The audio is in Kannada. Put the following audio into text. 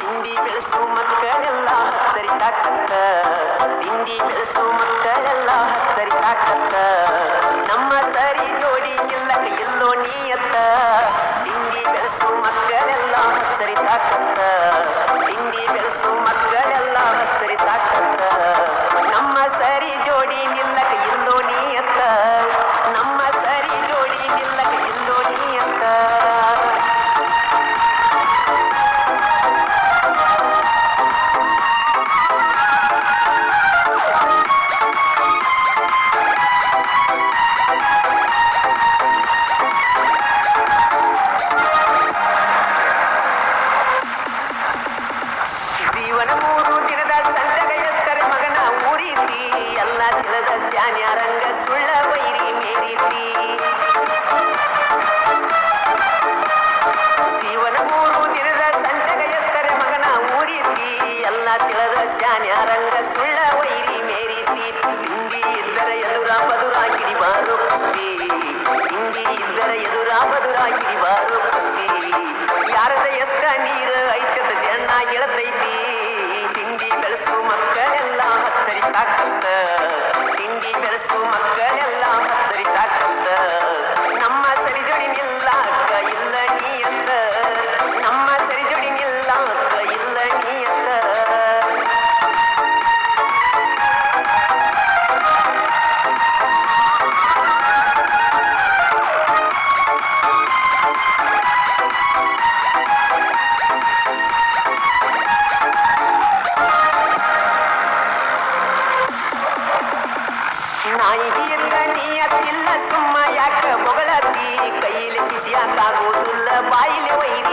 ತಿಂಡಿ ಬೆಳೆಸು ಮಕ್ಕಳೆಲ್ಲ ಸರಿ ತಾಕತ್ತ ತಿಂಡಿ ಬೆಳೆಸು ಮಕ್ಕಳೆಲ್ಲ ಸರಿ ತಾಕತ್ತ ನಮ್ಮ ಸರಿ ಜೋಡಿ ನಿಲ್ಲಕ ಎಲ್ಲೋ ನೀಯತ್ತ ತಿಂಡಿ ಬೆಳೆಸು ಮಕ್ಕಳೆಲ್ಲ ಸರಿ ತಾಕತ್ತ ತಿಂಡಿ ಬೆಳೆಸು ಮಕ್ಕಳೆಲ್ಲ ಸರಿ ತಾಕತ್ತ ನಮ್ಮ ಸರಿ ಜೋಡಿ ನಿಲ್ಲಕ ಎಲ್ಲೋ ನೀಯತ್ತ ನಮ್ಮ ಸರಿ ಜೋಡಿ ನಿಲ್ಲಕ ಎಲ್ಲೋ ನೀಯತ್ತ ಜೀವನ 3 ದಿನದ ಸಂತಗ ಎತ್ತರೆ ಮಗನ ಊರೀತಿ ಎಲ್ಲ ತಿಳಿದ ಜ್ಞಾನ್ಯರಂಗ ಸುಳ್ಳ ವೈರಿ ಮೇರೀತಿ ಜೀವನ 3 ದಿನದ ಸಂತಗ ಎತ್ತರೆ ಮಗನ ಊರೀತಿ ಎಲ್ಲ ತಿಳಿದ ಜ್ಞಾನ್ಯರಂಗ ಸುಳ್ಳ ವೈರಿ ಮೇರೀತಿ ಹಿಂದಿ ಇದ್ದರ ಎದುರ ಬದುರ ಕಿಡಿಬಾರು ಕುಸ್ತಿ ಹಿಂದಿ ಇದ್ದರ ಎದುರ ಬದುರ ಕಿಡಿಬಾರು ಕುಸ್ತಿ ಯಾರದ ಎಷ್ಟ ನೀರು ಐತದ ಜನ ಗೆಳತೈತಿ ತಿಂಡಿ ಬೆಳೆಸು ಮಕ್ಕಳೆಲ್ಲ ಸರಿ ತಾಕತ್ತ ತಿಂಡಿ ಬೆಳೆಸು ಮಕ್ಕಳೆಲ್ಲ ಸರಿ ತಾಕತ್ತ ನಮ್ಮ ಸರಿ ಜೋಡಿ ನಿಲ್ಲಾಕ ಇಲ್ಲ ನೀಯತ್ತ ನಮ್ಮ ಸರಿ ಜೋಡಿ ನಿಲ್ಲಾಕ ಇಲ್ಲ ನೀಯತ್ತ ನಾಯಿಗಿಂದ ನೀಯತ್ತಿಲ್ಲ ಸುಮ್ಮ ಯಾಕ ಬೊಗಳತಿ ಕೈಲಿ ಕಿಸಿಯಾಕಾಗೋದಿಲ್ಲ ಬಾಯಿಲೆ ವೈರಿ